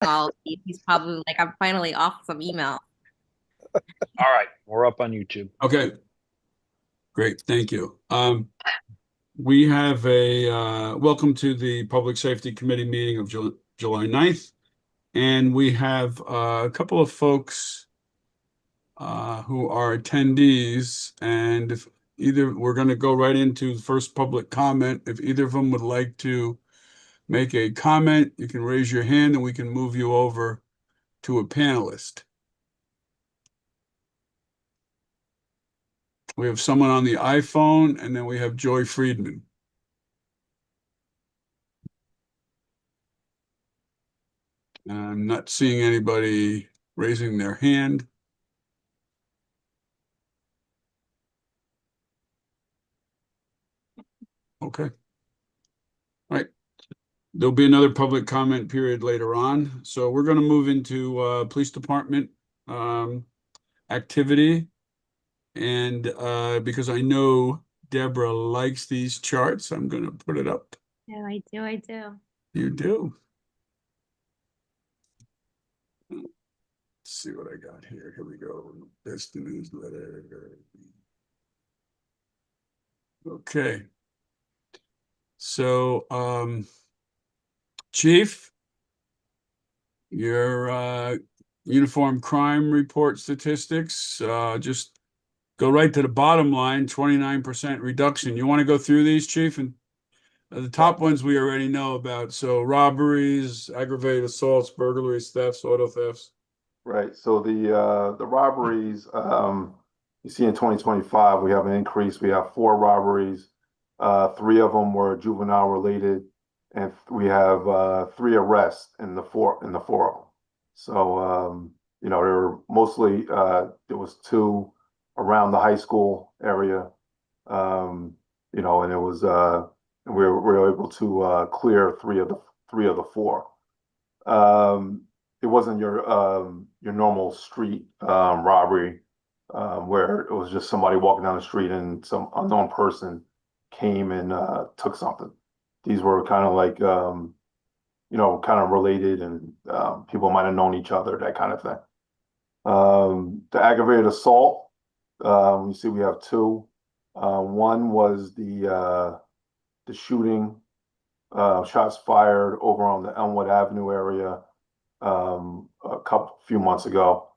all. He's probably like, I'm finally off some email. All right, we're up on YouTube. Okay, great. Thank you. We have a welcome to the Public Safety Committee meeting of July 9th. And we have a couple of folks who are attendees. And if either, we're going to go right into the first public comment. If either of them would like to make a comment, you can raise your hand and we can move you over to a panelist. We have someone on the iPhone, and then we have Joy Friedman. I'm not seeing anybody raising their hand. Okay. All right. There'll be another public comment period later on. So we're going to move into police department activity. And because I know Deborah likes these charts, I'm going to put it up. Yeah, I do. I do. You do. Let's see what I got here. Here we go. That's the newsletter. Okay. So, Chief, your uniform crime report statistics, just go right to the bottom line, 29% reduction. You want to go through these, Chief? And the top ones we already know about. So robberies, aggravated assaults, burglaries, thefts, auto thefts. Right. So the robberies, you see in 2025, we have an increase. We have 4 robberies. Three of them were juvenile related, and we have 3 arrests in the four of them. So there were mostly there was 2 around the high school area. And it was we were able to clear three of the 4. It wasn't your normal street robbery where it was just somebody walking down the street and some unknown person came and took something. These were kind of like kind of related, and people might have known each other, that kind of thing. The aggravated assault, you see we have 2. One was the shooting, shots fired over on the Elmwood Avenue area few months ago.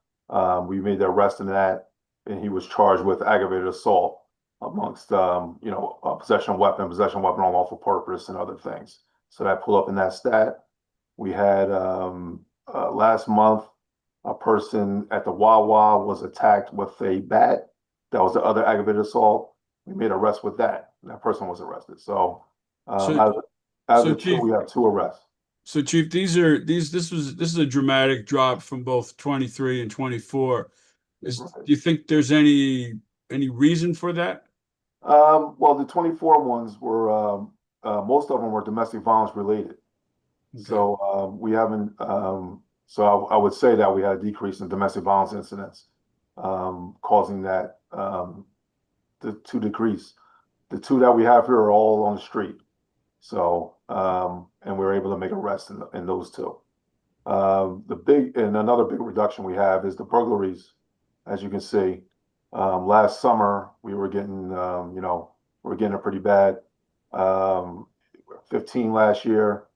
We made the arrest in that, and he was charged with aggravated assault amongst possession of weapon, on lawful purpose, and other things. So that pulled up in that stat. We had last month a person at the Wawa was attacked with a bat. That was the other aggravated assault. We made arrest with that. That person was arrested. So out of the 2, Chief, we have 2 arrests. So Chief, this is a dramatic drop from both 23 and 24. Do you think there's any reason for that? Well, the 24 ones were most of them were domestic violence related. Okay. So we haven't. So I would say that we had a decrease in domestic violence incidents, causing that to decrease. The 2 that we have here are all on the street. So and we were able to make arrests in those 2. Another big reduction we have is the burglaries. As you can see, last summer we were getting it pretty bad. 15 last year,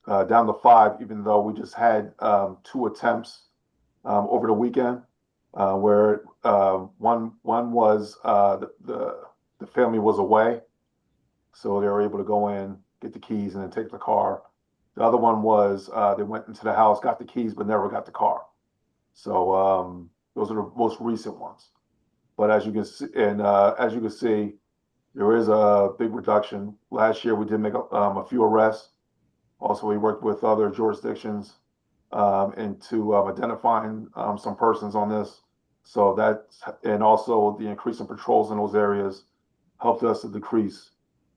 down to 5, even though we just had 2 attempts over the weekend, where one was the family was away, so they were able to go in, get the keys, and then take the car. The other one was they went into the house, got the keys, but never got the car. So those are the most recent ones. But as you can see, there is a big reduction. Last year we did make a few arrests. Also, we worked with other jurisdictions into identifying some persons on this. So and also the increase in patrols in those areas helped us to decrease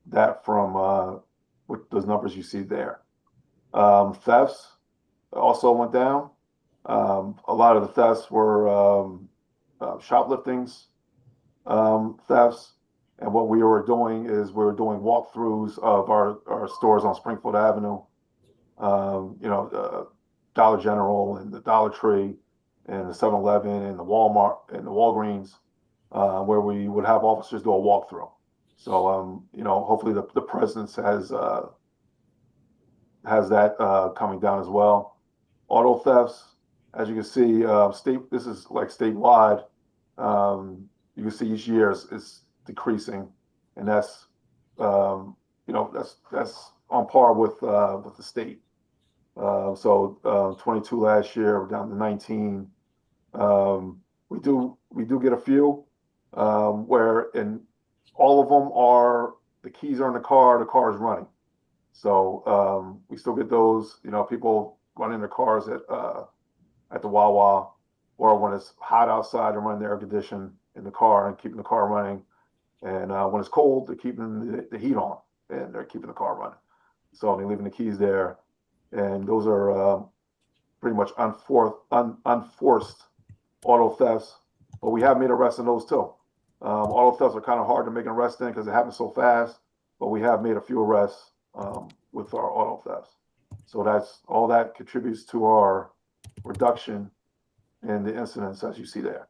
that from with those numbers you see there. Thefts also went down. A lot of the thefts were shopliftings, thefts. And what we were doing is we were doing walkthroughs of our stores on Springfield Avenue, Dollar General and the Dollar Tree and the 7-Eleven and the Walmart and the Walgreens, where we would have officers do a walkthrough. So, hopefully the presence has that coming down as well. Auto thefts, as you can see, this is like statewide. You can see each year is decreasing, and that's that's on par with the state. So 22 last year, we're down to 19. We do get a few where in all of them are the keys are in the car is running. So we still get those, people running their cars at the Wawa, or when it's hot outside, they're running the air condition in the car and keeping the car running. And when it's cold, they're keeping the heat on and they're keeping the car running. So they're leaving the keys there. And those are pretty much unforced auto thefts, but we have made arrests in those too. Auto thefts are kind of hard to make an arrest in because it happens so fast, but we have made a few arrests with our auto thefts. So that's all that contributes to our reduction in the incidents as you see there.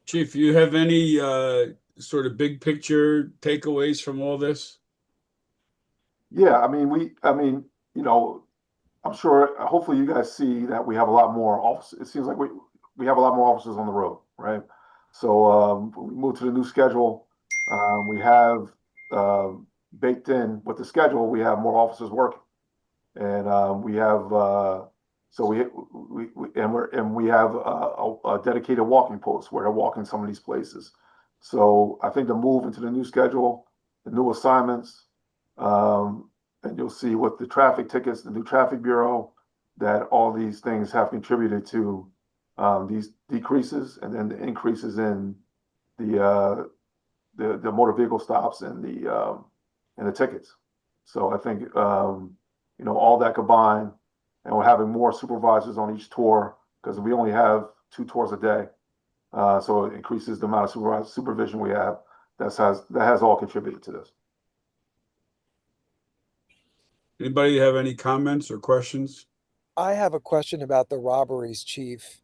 Chief, you have any sort of big picture takeaways from all this? Yeah, I'm sure, hopefully you guys see that we have a lot more officers. It seems like we have a lot more officers on the road, right? So we moved to the new schedule. We have baked in with the schedule, we have more officers working. And we have we have a dedicated walking post where they're walking some of these places. So I think the move into the new schedule, the new assignments, and you'll see with the traffic tickets, the new traffic bureau, that all these things have contributed to these decreases and then the increases in the motor vehicle stops and the tickets. So I think all that combined, and we're having more supervisors on each tour because we only have 2 tours a day. So it increases the amount of supervision we have. That has all contributed to this. Anybody have any comments or questions? I have a question about the robberies, Chief.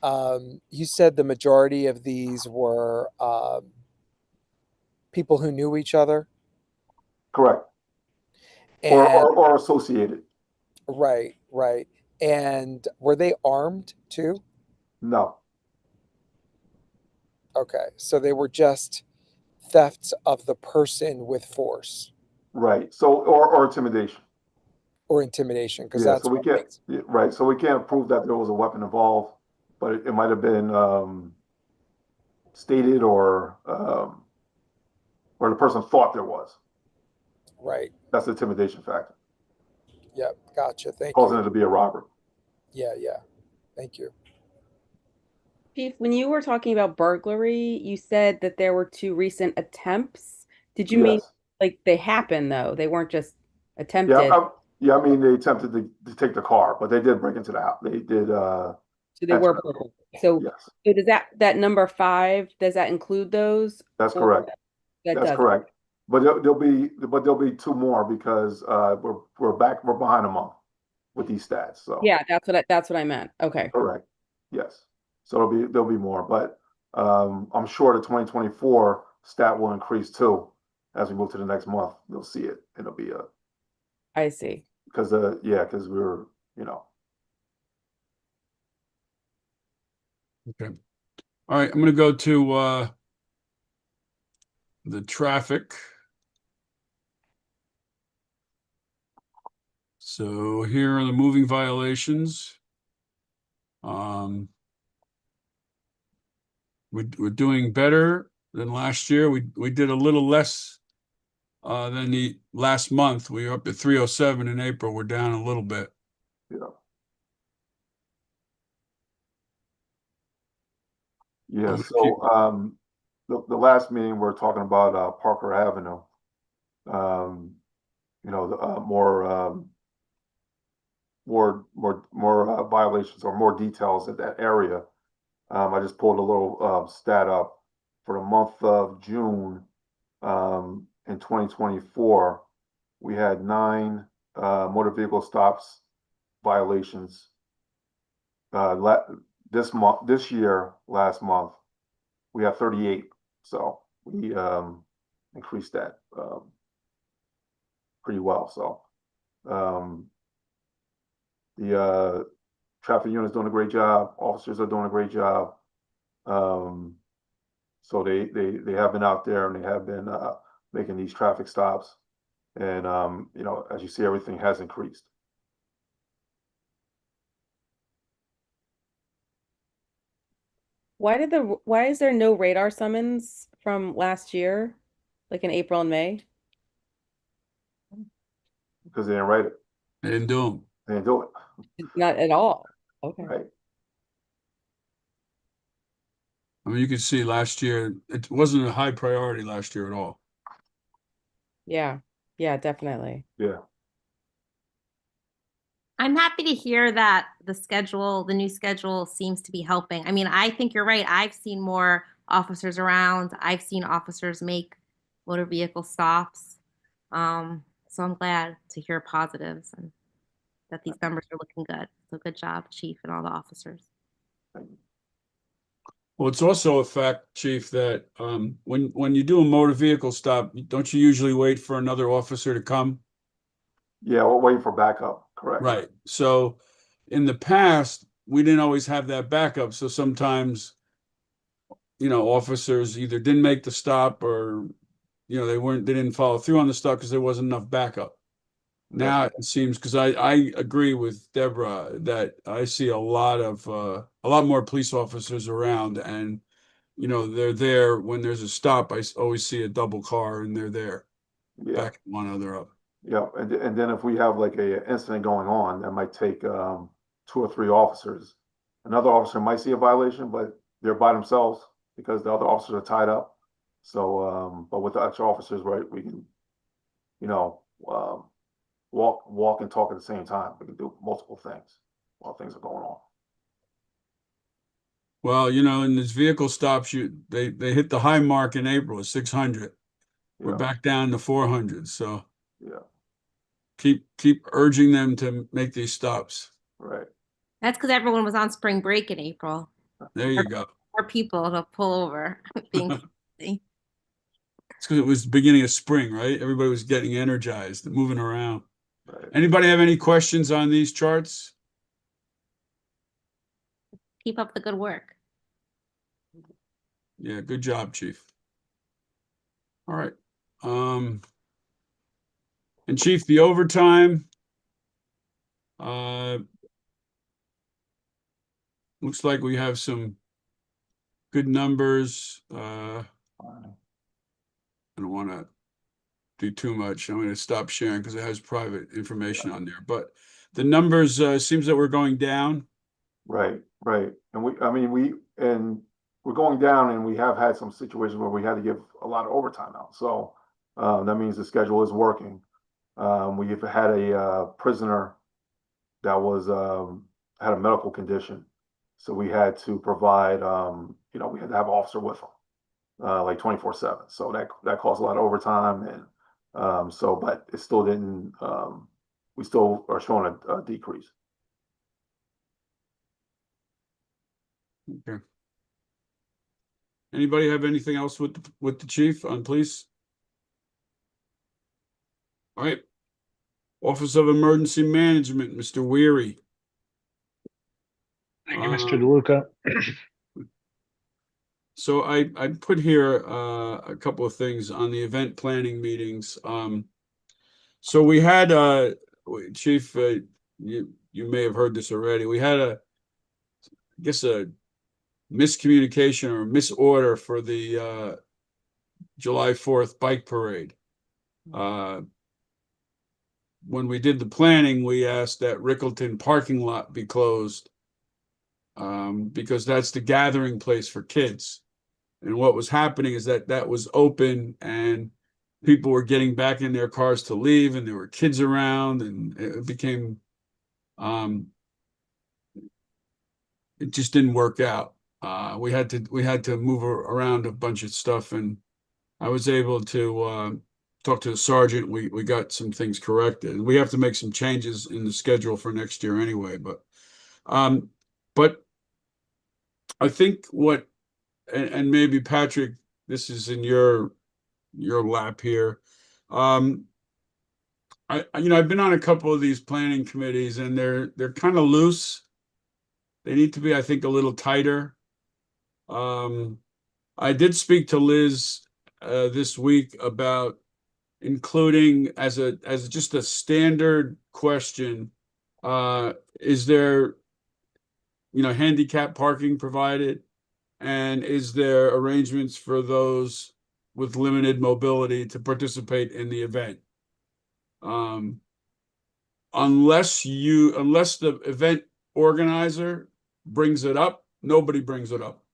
You said the majority of these were people who knew each other. Correct. And, or associated. Right. And were they armed too? No. Okay, so they were just thefts of the person with force. Right. So or intimidation. Or intimidation, because Yeah. that's So we what can't. makes, Right. So we can't prove that there was a weapon involved, but it might have been stated or the person thought there was. right. That's the intimidation factor, Yep, gotcha. Thank causing you. it to be a robbery. Yeah. Thank you. Chief, when you were talking about burglary, you said that there were 2 recent attempts. Did you mean Yes. like they happened though? They weren't just Yeah. attempted. I mean, they attempted to take the car, but they did break into the house. They did. So they were enter. burglary. So, Yes, so does that number 5, does that include those? that's Or correct. that That's doesn't? correct. But there'll be 2 more because we're behind a month with these stats. So Yeah, that's what I meant. Okay. correct. Yes. So there'll be more, but I'm sure the 2024 stat will increase too as we move to the next month. You'll see it. It'll be I see. because we're Okay. All right, I'm going to go to the traffic. So here are the moving violations. We're doing better than last year. We did a little less than the last month. We were up to 307 in April. We're down a little bit. Yeah. So the last meeting we're talking about Parker Avenue. More violations or more details in that area. I just pulled a little stat up for the month of June in 2024. we had 9 motor vehicle stops violations. This year, last month, we have 38. So we increased that pretty well. So the traffic unit's doing a great job. Officers are doing a great job. So they have been out there and they have been making these traffic stops. And you know, as you see, everything has increased. Why is there no radar summons from last year, like in April and May? Because they didn't write it. I didn't do them. They didn't do it. Not at all. Okay. Right. I mean, you could see last year, it wasn't a high priority last year at all. Yeah. Yeah, definitely. Yeah. I'm happy to hear that the new schedule seems to be helping. I mean, I think you're right. I've seen more officers around. I've seen officers make motor vehicle stops. So I'm glad to hear positives and that these numbers are looking good. So good job, Chief, and all the officers. Well, it's also a fact, Chief, that when you do a motor vehicle stop, don't you usually wait for another officer to come? Yeah, we're waiting for backup. Correct. Right. So in the past, we didn't always have that backup. So sometimes, you know, officers either didn't make the stop or, you know, they didn't follow through on the stop because there wasn't enough backup. Now it seems, because I agree with Deborah that I see a lot more police officers around, and you know, they're there when there's a stop. I always see a double car and they're there Yeah. backing one another up. Yeah. And then if we have like a incident going on, that might take 2 or 3 officers. Another officer might see a violation, but they're by themselves because the other officers are tied up. So, but with the extra officers, right, we can, you know, walk and talk at the same time. We can do multiple things while things are going on. Well, you know, in these vehicle stops, they hit the high mark in April, 600. We're Yeah. back down to 400. So Yeah. keep urging them to make these stops. Right. That's because everyone was on spring break in April. There you go. More people to pull over. Being It's because it was the beginning of spring, right? Everybody was getting energized, moving around. Right. Anybody have any questions on these charts? keep up the good work. Yeah, good job, Chief. All right. And Chief, the overtime, looks like we have some good numbers. I don't want to do too much. I'm going to stop sharing because it has private information on there. But the numbers seems that we're going down. Right. And we're going down, and we have had some situations where we had to give a lot of overtime out. So that means the schedule is working. We've had a prisoner that was had a medical condition, so we had to provide we had to have an officer with him like 24/7. So that caused a lot of overtime, and but it still didn't. We still are showing a decrease. Okay. Anybody have anything else with the chief on police? All right. Office of Emergency Management, Mr. Weary. Thank you, Mr. DeLuca. So I put here a couple of things on the event planning meetings. So we had Chief, you may have heard this already. We had I guess a miscommunication or misorder for the July 4th bike parade. When we did the planning, we asked that Rickleton parking lot be closed because that's the gathering place for kids. And what was happening is that was open and people were getting back in their cars to leave, and there were kids around, and it became, it just didn't work out. We had to move around a bunch of stuff, and I was able to talked to the sergeant. We got some things corrected. We have to make some changes in the schedule for next year anyway, um, but I think and maybe Patrick, this is in your lap here. I've been on a couple of these planning committees and they're kind of loose. They need to be, I think, a little tighter. I did speak to Liz this week about including as just a standard question, is there, handicap parking provided? And is there arrangements for those with limited mobility to participate in the event? Unless the event organizer brings it up, nobody brings it up.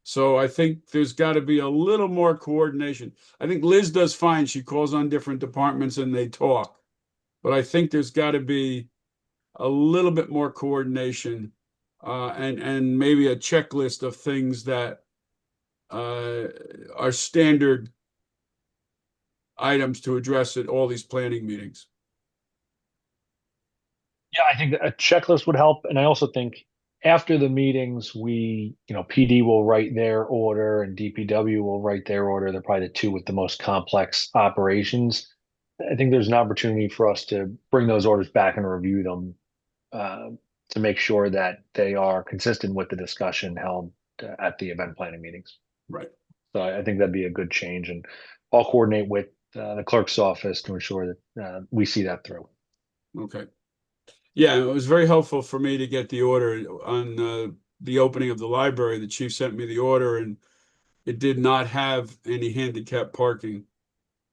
So I think there's got to be a little more coordination. I think Liz does fine. She calls on different departments and they talk. But I think there's got to be a little bit more coordination, and maybe a checklist of things that are standard items to address at all these planning meetings. Yeah, I think a checklist would help. And I also think after the meetings, PD will write their order and DPW will write their order. They're probably the two with the most complex operations. I think there's an opportunity for us to bring those orders back and review them to make sure that they are consistent with the discussion held at the event planning meetings. Right. So I think that'd be a good change, and I'll coordinate with the clerk's office to ensure that we see that through. Okay. Yeah, it was very helpful for me to get the order on the opening of the library. The chief sent me the order and it did not have any handicap parking.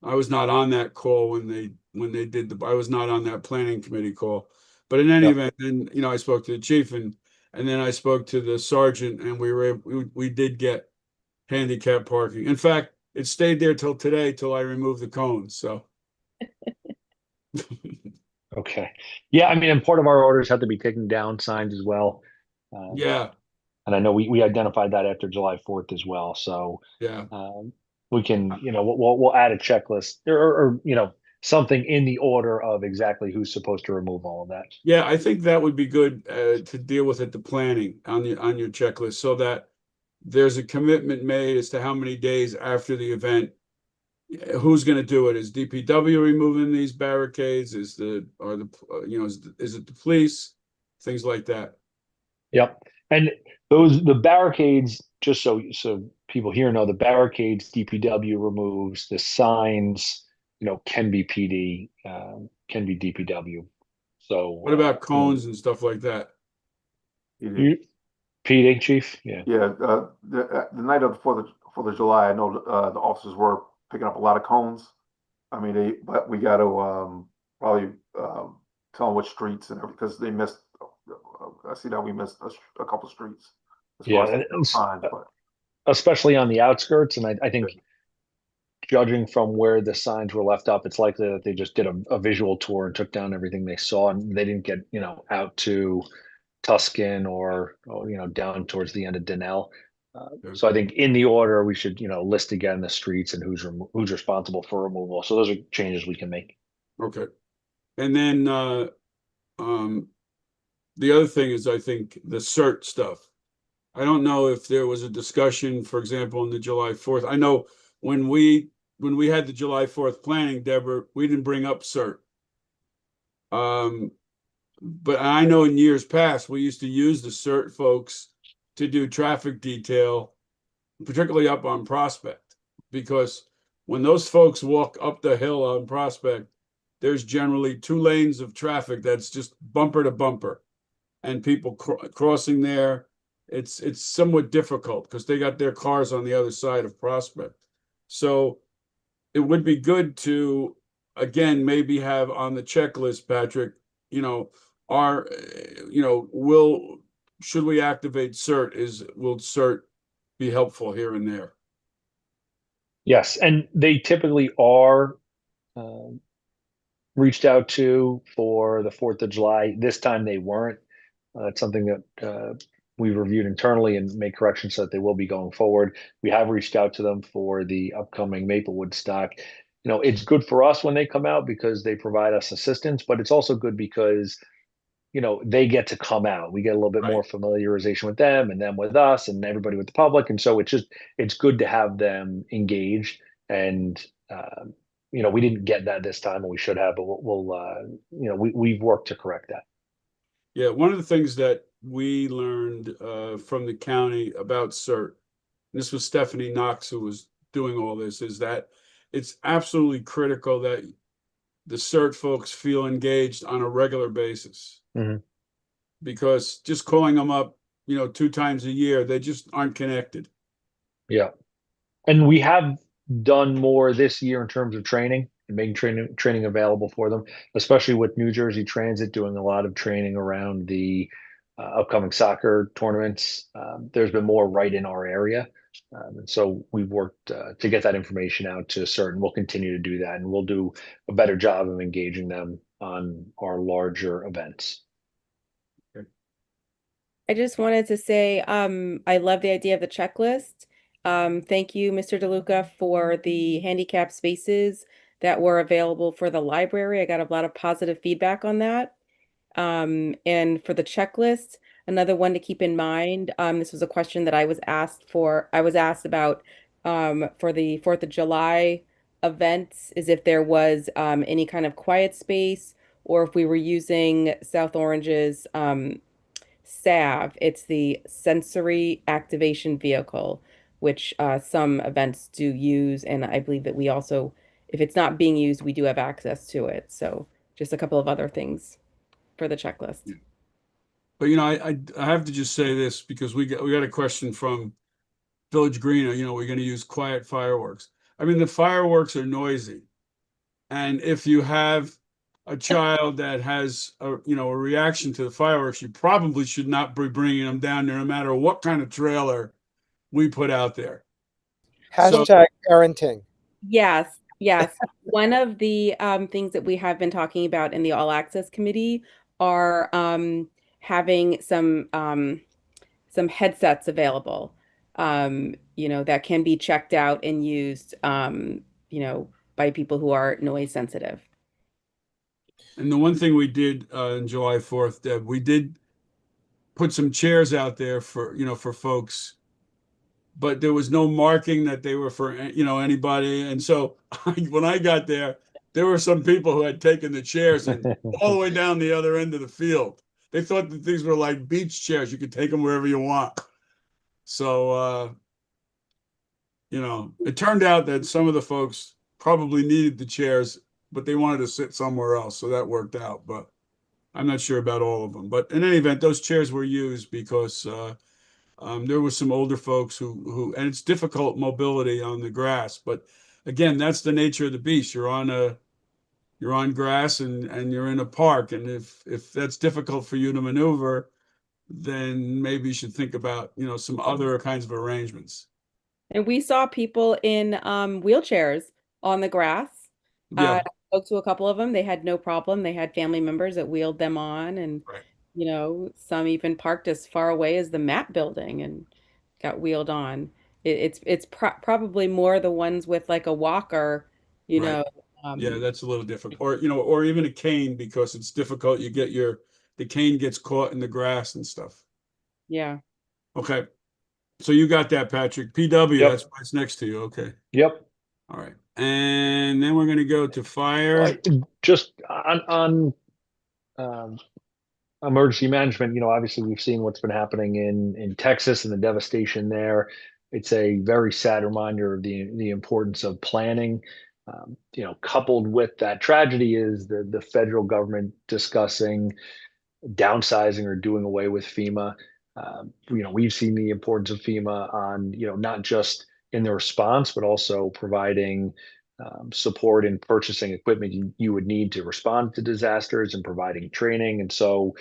I was not on that call when they did I was not on that planning committee call. But in any event, then I spoke to the chief and then I spoke to the sergeant and we did get handicap parking. In fact, it stayed there till today till I removed the cones. So Okay. Yeah, I mean, and part of our orders have to be taking down signs as well. yeah, And I know we identified that after July 4th as well. So yeah. we can, we'll add a checklist or something in the order of exactly who's supposed to remove all of that. Yeah, I think that would be good to deal with at the planning on your checklist so that there's a commitment made as to how many days after the event, who's going to do it. Is DPW removing these barricades? Is it the police? Things like that. Yep. And the barricades, just so people here know, the barricades DPW removes, the signs, can be PD, can be DPW. So What about cones and stuff like that? PD, chief? Yeah. Yeah, the night of the Fourth of July, I know the officers were picking up a lot of cones. I mean, but we got to probably tell them which streets and everything because they missed. I see that we missed a couple streets. Yeah, signs, but especially on the outskirts, and I think judging from where the signs were left up, it's likely that they just did a visual tour and took down everything they saw, and they didn't get out to Tuscan or down towards the end of Denell. So I think in the order we should list again the streets and who's responsible for removal. So those are changes we can make. Okay, and then the other thing is I think the CERT stuff. I don't know if there was a discussion, for example, on the July 4th. I know when we had the July 4th planning, Deborah, we didn't bring up CERT. But I know in years past, we used to use the CERT folks to do traffic detail, particularly up on Prospect, because when those folks walk up the hill on Prospect, there's generally 2 lanes of traffic that's just bumper to bumper, and people crossing there. It's somewhat difficult because they got their cars on the other side of Prospect. So it would be good to, again, maybe have on the checklist, Patrick, should we activate CERT? Will CERT be helpful here and there? Yes, and they typically are reached out to for the 4th of July. This time they weren't. It's something that we've reviewed internally and made corrections so that they will be going forward. We have reached out to them for the upcoming Maplewood stock. it's good for us when they come out because they provide us assistance, but it's also good because they get to come out. We get a little bit more familiarization with them and them with us and everybody with the public. And so it's good to have them engaged. And, we didn't get that this time and we should have, but we've worked to correct that. Yeah, one of the things that we learned from the county about CERT, and this was Stephanie Knox who was doing all this, is that it's absolutely critical that the CERT folks feel engaged on a regular basis. Mhm. Because just calling them up, 2 times a year, they just aren't connected. Yeah. And we have done more this year in terms of training and making training available for them, especially with New Jersey Transit doing a lot of training around the upcoming soccer tournaments. There's been more right in our area. And so we've worked to get that information out to certain. We'll continue to do that, and we'll do a better job of engaging them on our larger events. I just wanted to say, I love the idea of the checklist. Thank you, Mr. DeLuca, for the handicap spaces that were available for the library. I got a lot of positive feedback on that. And for the checklist, another one to keep in mind, this was a question that I was asked about for the 4th of July events, is if there was any kind of quiet space or if we were using South Orange's SAV. It's the sensory activation vehicle, which some events do use. And I believe that we also, if it's not being used, we do have access to it. So just a couple of other things for the checklist. But I have to just say this because we got a question from Village Green. We're going to use quiet fireworks. I mean, the fireworks are noisy, and if you have a child that has a reaction to the fireworks, you probably should not be bringing them down there, no matter what kind of trailer we put out there. Hashtag parenting. Yes, yes. One of the things that we have been talking about in the All Access Committee are having some headsets available, that can be checked out and used, by people who are noise sensitive. And the one thing we did on July 4th, Deb, we did put some chairs out there for folks, but there was no marking that they were for anybody. And so when I got there were some people who had taken the chairs and all the way down the other end of the field. They thought that these were like beach chairs. You could take them wherever you want. So, it turned out that some of the folks probably needed the chairs, but they wanted to sit somewhere else. So that worked out, but I'm not sure about all of them. But in any event, those chairs were used because there were some older folks who, and it's difficult mobility on the grass. But again, that's the nature of the beast. You're on grass and you're in a park. And if that's difficult for you to maneuver, then maybe you should think about, some other kinds of arrangements. And we saw people in wheelchairs on the grass. Yeah. Spoke to a couple of them. They had no problem. They had family members that wheeled them on, and Right. some even parked as far away as the MAP building and got wheeled on. It's probably more the ones with like a walker, Right. Yeah, that's a little different. Or even a cane, because it's difficult. The cane gets caught in the grass and stuff. Yeah. Okay. So you got that, Patrick. PW, Yep. that's why it's next to you. Okay. Yep. All right. And then we're going to go to fire. Just on emergency management, obviously we've seen what's been happening in Texas and the devastation there. It's a very sad reminder of the importance of planning. Coupled with that tragedy is the federal government discussing downsizing or doing away with FEMA. We've seen the importance of FEMA on, not just in the response, but also providing support in purchasing equipment you would need to respond to disasters and providing training. And so,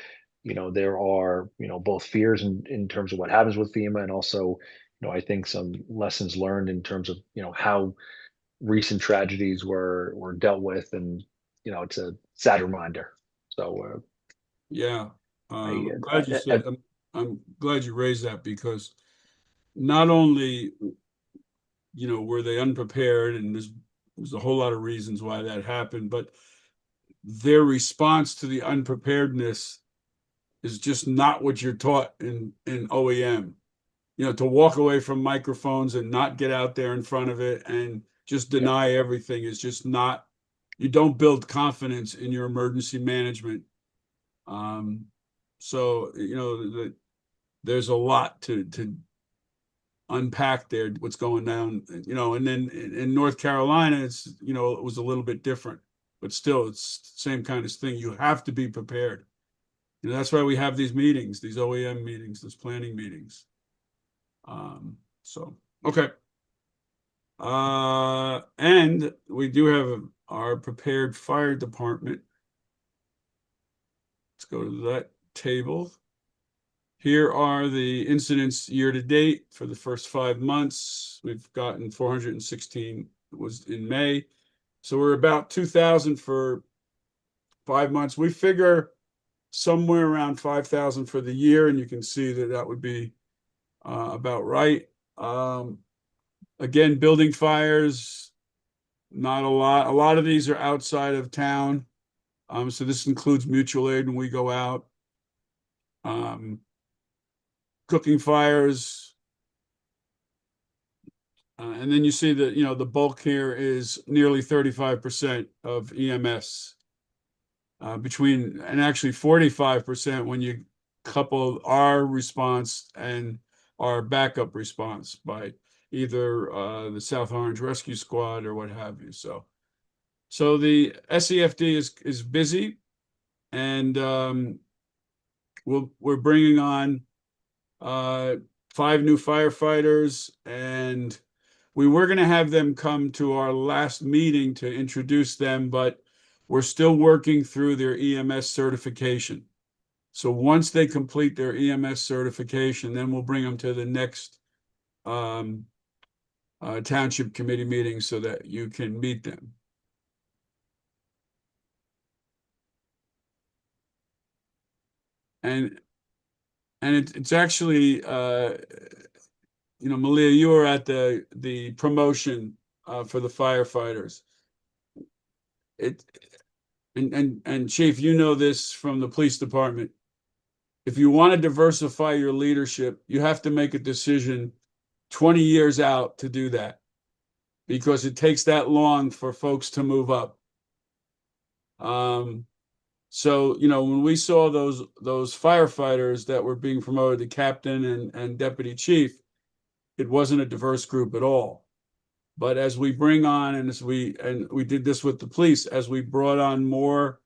there are, both fears in terms of what happens with FEMA, and also, I think some lessons learned in terms of, how recent tragedies were dealt with. And, it's a sad reminder. So, Yeah. I- I'm glad you raised that, because not only, were they unprepared and this There's a whole lot of reasons why that happened, but their response to the unpreparedness is just not what you're taught in OEM. You know, to walk away from microphones and not get out there in front of it and just deny everything is just not, you don't build confidence in your emergency management. So, you know, there's a lot to unpack there, what's going down, you know, and then in North Carolina, it's, you know, it was a little bit different, but still it's the same kind of thing. You have to be prepared. You know, that's why we have these meetings, these OEM meetings, these planning meetings. So, okay. And we do have our prepared fire department. Let's go to that table. Here are the incidents year to date for the first 5 months. We've gotten 416 was in May. So we're about 2,000 for 5 months. We figure somewhere around 5,000 for the year, and you can see that that would be about right. Again, building fires, not a lot. A lot of these are outside of town. So this includes mutual aid when we go out. Cooking fires. And then you see that, you know, the bulk here is nearly 35% of EMS. Between, and actually 45% when you couple our response and our backup response by either the South Orange Rescue Squad or what have you. So the SEFD is busy, and we're bringing on 5 new firefighters, and we were going to have them come to our last meeting to introduce them, but we're still working through their EMS certification. So once they complete their EMS certification, then we'll bring them to the next township committee meeting so that you can meet them. And it's actually, you know, Malia, you were at the promotion for the firefighters. And Chief, you know this from the police department. If you want to diversify your leadership, you have to make a decision 20 years out to do that, because it takes that long for folks to move up. So, you know, when we saw those firefighters that were being promoted to captain and deputy chief, it wasn't a diverse group at all. But as we bring on, and we did this with the police, as we brought on more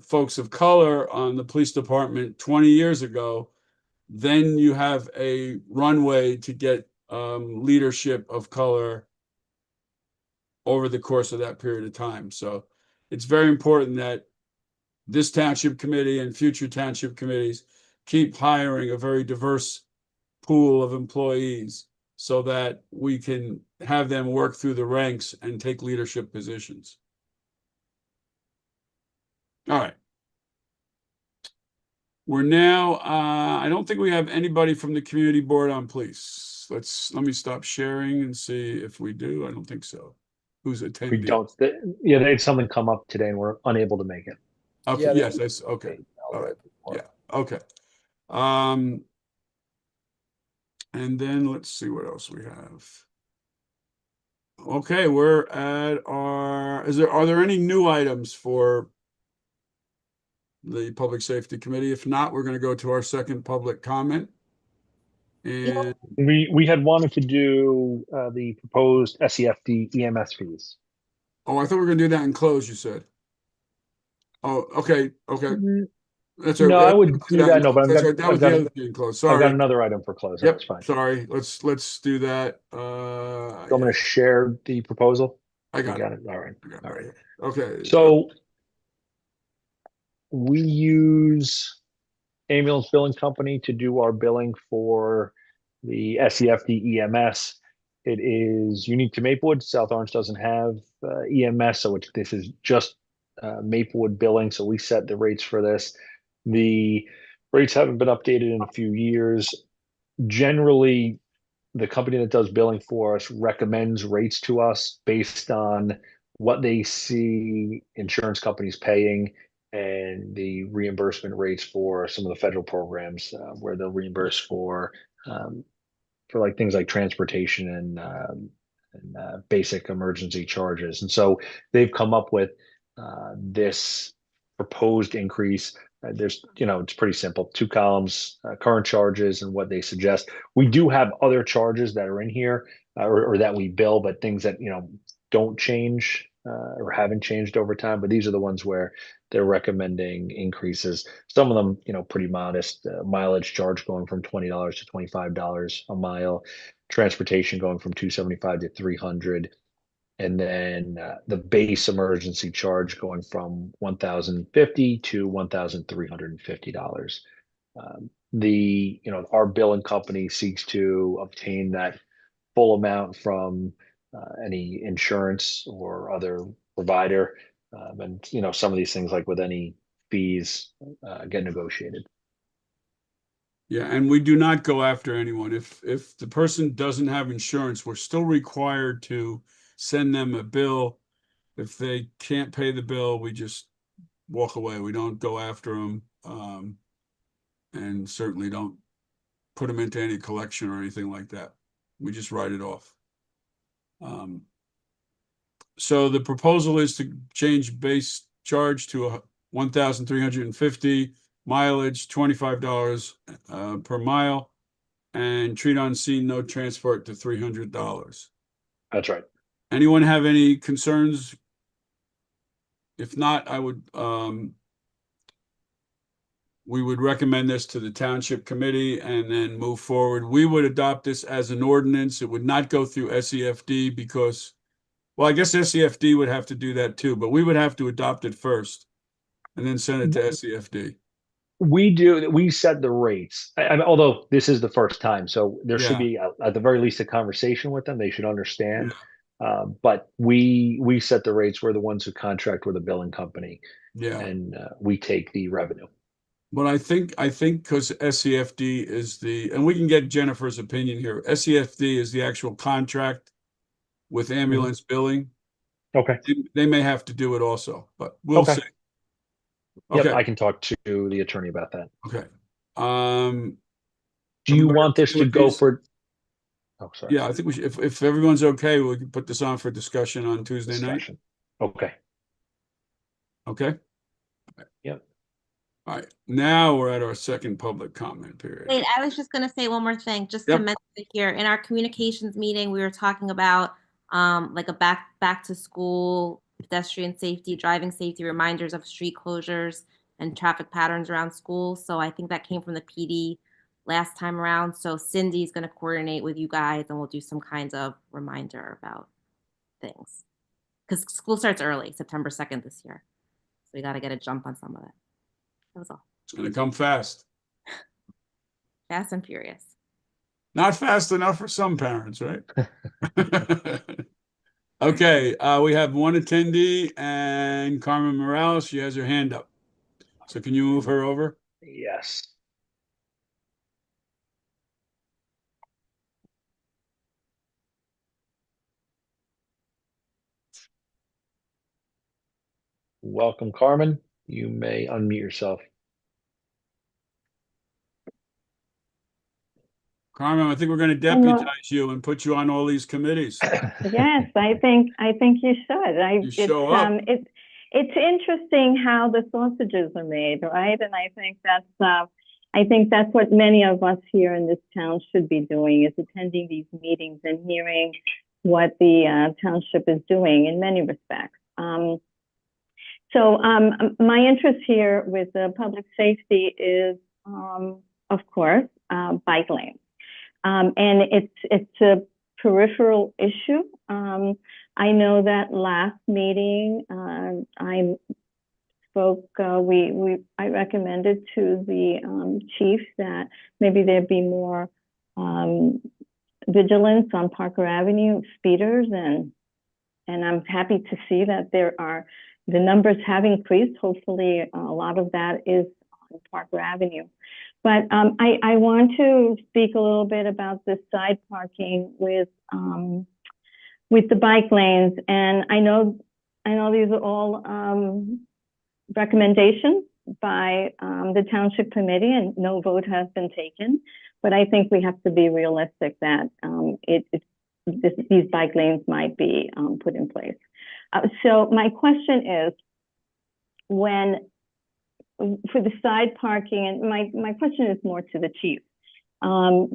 folks of color on the police department 20 years ago, then you have a runway to get leadership of color over the course of that period of time. So it's very important that this township committee and future township committees keep hiring a very diverse pool of employees so that we can have them work through the ranks and take leadership positions. All right. We're now, I don't think we have anybody from the community board on police. Let me stop sharing and see if we do. I don't think so. Who's attending? We don't. Yeah, they had something come up today and we're unable to make it. Okay, Yeah, yes, that's okay. All right. Yeah, okay. And then let's see what else we have. Okay, we're at our, are there any new items for the Public Safety Committee? If not, we're going to go to our second public comment. And We had wanted to do the proposed SEFD EMS fees. oh, I thought we were going to do that in close, you said. Oh, okay. That's No, right. I would do that. No, but That's right. That was the other thing in close. Sorry. I've got another item for close. Yep. That's fine. Sorry. Let's do that. So I'm going to share the proposal. I got it. All right. I got it. All right. Okay. So we use ambulance billing company to do our billing for the SEFD EMS. It is unique to Maplewood. South Orange doesn't have EMS, so this is just Maplewood billing. So we set the rates for this. The rates haven't been updated in a few years. Generally, the company that does billing for us recommends rates to us based on what they see insurance companies paying and the reimbursement rates for some of the federal programs where they'll reimburse for like things like transportation and basic emergency charges. And so they've come up with this proposed increase. There's, it's pretty simple. 2 columns, current charges and what they suggest. We do have other charges that are in here or that we bill, but things that, don't change or haven't changed over time. But these are the ones where they're recommending increases. Some of them, pretty modest. Mileage charge going from $20 to $25 a mile. Transportation going from $275 to $300. And then the base emergency charge going from $1,050 to $1,350. Our billing company seeks to obtain that full amount from any insurance or other provider. And some of these things, like with any fees, get negotiated. Yeah, and we do not go after anyone. If the person doesn't have insurance, we're still required to send them a bill. If they can't pay the bill, we just walk away. We don't go after them, and certainly don't put them into any collection or anything like that. We just write it off. So the proposal is to change base charge to $1,350, mileage $25 per mile, and treat on scene no transport to $300. That's right. Anyone have any concerns? If not, we would recommend this to the township committee and then move forward. We would adopt this as an ordinance. It would not go through SEFD because, well, I guess SEFD would have to do that too, but we would have to adopt it first and then send it to SEFD. We set the rates. Although this is the first time, so there should be at the very least a conversation with them. They should understand. But we set the rates. We're the ones who contract with a billing company, and we take the revenue. But I think because SEFD is and we can get Jennifer's opinion here. SEFD is the actual contract with ambulance billing. Okay. They may have to do it also, but we'll see. Okay. Yep, I can talk to the attorney about that. Okay. Do you want this to go for? Oh, sorry. Yeah, I think we should. If everyone's okay, we can put this on for discussion on Tuesday night. Okay. Okay. Yep. All right. Now we're at our second public comment period. Wait, I was just going to say one more thing, just to mention it here. In our communications meeting, we were talking about like a back to school pedestrian safety, driving safety reminders of street closures and traffic patterns around schools. So I think that came from the PD last time around. So Cindy's going to coordinate with you guys and we'll do some kinds of reminder about things. Because school starts early, September 2nd this year. So we got to get a jump on some of it. That was all. It's going to come fast. Fast and furious. Not fast enough for some parents, right? Okay, we have one attendee and Carmen Morales. She has her hand up. So can you move her over? Yes. Welcome, Carmen. You may unmute yourself. Carmen, I think we're going to deputize you and put you on all these committees. Yes, I think you should. You show up. It's interesting how the sausages are made, right? And I think that's what many of us here in this town should be doing, is attending these meetings and hearing what the township is doing in many respects. So my interest here with the public safety is, of course, bike lanes. And it's a peripheral issue. I know that last meeting, I spoke, I recommended to the chief that maybe there'd be more vigilance on Parker Avenue speeders, and I'm happy to see that the numbers have increased. Hopefully a lot of that is on Parker Avenue. But I want to speak a little bit about the side parking with the bike lanes, and I know these are all recommendations by the township committee, and no vote has been taken. But I think we have to be realistic that these bike lanes might be put in place. So my question is, for the side parking, and my question is more to the chief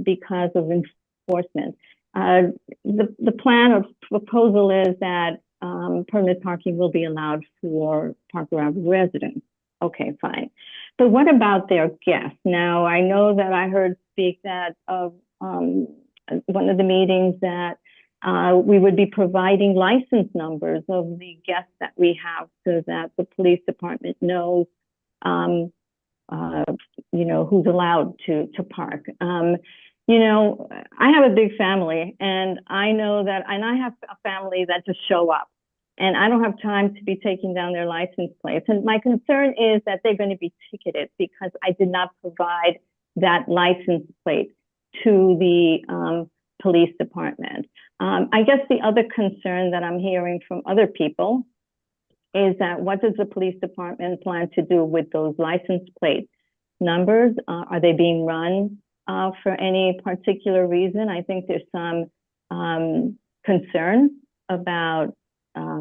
because of enforcement. The plan or proposal is that permanent parking will be allowed for Parker Avenue residents. Okay, fine. But what about their guests? Now, I know that I heard speak that of one of the meetings that we would be providing license numbers of the guests that we have so that the police department knows, who's allowed to park. I have a big family, and I know that, and I have a family that just show up, and I don't have time to be taking down their license plates. And my concern is that they're going to be ticketed because I did not provide that license plate to the police department. I guess the other concern that I'm hearing from other people is that what does the police department plan to do with those license plate numbers? Are they being run for any particular reason? I think there's some concern about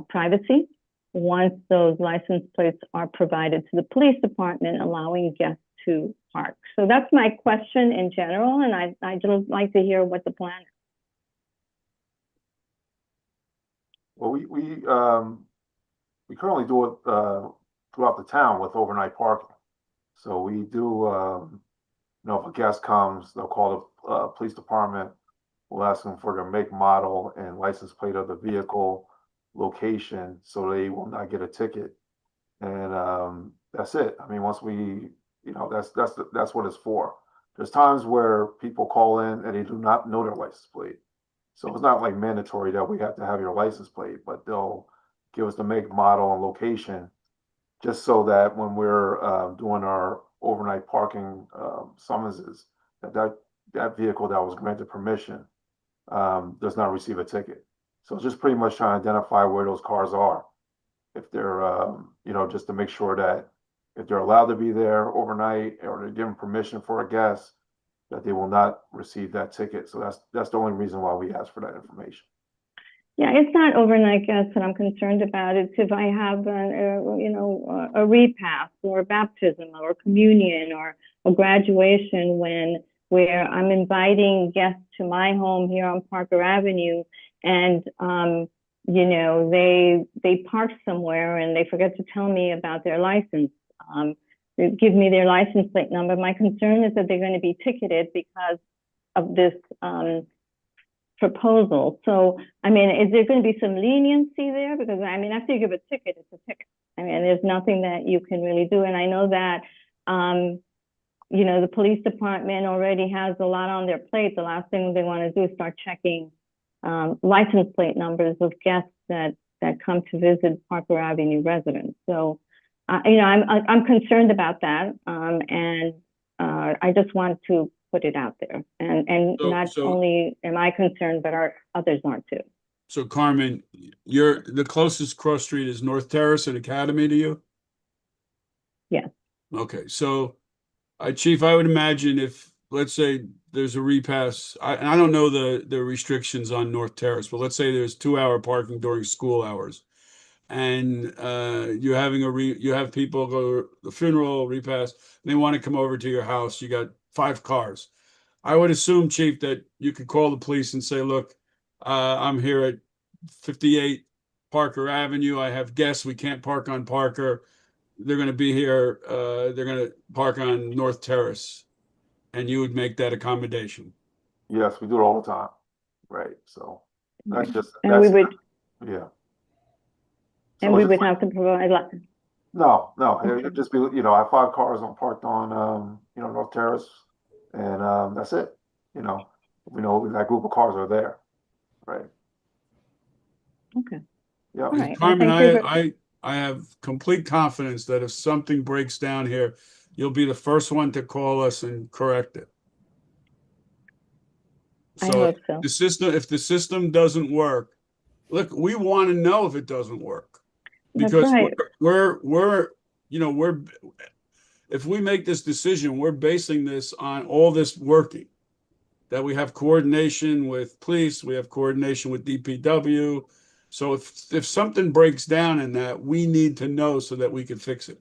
privacy once those license plates are provided to the police department, allowing guests to park. So that's my question in general, and I'd just like to hear what the plan is. Well, we currently do it throughout the town with overnight parking. So we do, if a guest comes, they'll call the police department. We'll ask them for their make, model, and license plate of the vehicle, location, so they will not get a ticket. And that's it. I mean, once we, that's what it's for. There's times where people call in and they do not know their license plate. So it's not like mandatory that we have to have your license plate, but they'll give us the make, model, and location, just so that when we're doing our overnight parking summonses, that vehicle that was granted permission does not receive a ticket. So just pretty much trying to identify where those cars are, if they're, just to make sure that if they're allowed to be there overnight or they're given permission for a guest, that they will not receive that ticket. So that's the only reason why we ask for that information. Yeah, it's not overnight guests that I'm concerned about. It's if I have a repast or a baptism or a communion or a graduation where I'm inviting guests to my home here on Parker Avenue, and they park somewhere and they forget to tell me about their license. They give me their license plate number. My concern is that they're going to be ticketed because of this proposal. So, I mean, is there going to be some leniency there? Because, I mean, after you give a ticket, it's a ticket. I mean, there's nothing that you can really do. And I know that, the police department already has a lot on their plate. The last thing they want to do is start checking license plate numbers of guests that come to visit Parker Avenue residents. So, I'm concerned about that, and I just want to put it out there. And not only am I concerned, but others are too. So Carmen, the closest cross street is North Terrace and Academy to you? Yes. Okay, so Chief, I would imagine if, let's say there's a repass, I don't know the restrictions on North Terrace, but let's say there's 2-hour parking during school hours. And you have people go to the funeral, repass, and they want to come over to your house. You got 5 cars. I would assume, Chief, that you could call the police and say, look, I'm here at 58 Parker Avenue. I have guests. We can't park on Parker. They're going to be here. They're going to park on North Terrace. And you would make that accommodation. Yes, we do it all the time. Right. So that's just, yeah. And we would have to provide. No, it'd just be, I have 5 cars parked on, North Terrace, and that's it. We know that group of cars are there, right? Okay. Yeah. All right. Carmen, I have complete confidence that if something breaks down here, you'll be the first one to call us and correct it. I So hope so. if the system doesn't work, look, we want to know if it doesn't work. That's Because right. we're, you know, if we make this decision, we're basing this on all this working. That we have coordination with police, we have coordination with DPW. So if something breaks down in that, we need to know so that we can fix it.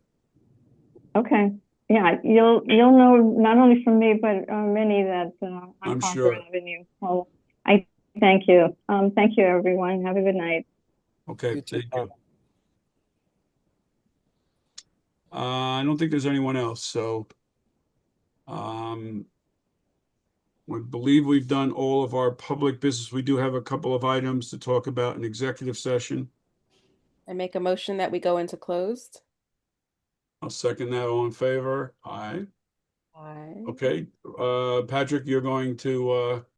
Okay. Yeah, you'll know not only from me, but many that on I'm Concord sure. Avenue. Well, I thank you. Thank you, everyone. Have a good night. Okay, You too, thank you. I don't think there's anyone else, so we believe we've done all of our public business. We do have a couple of items to talk about in executive session. I make a motion that we go into closed. I'll second that. All in favor? Aye. Aye. Okay, Patrick, you're going to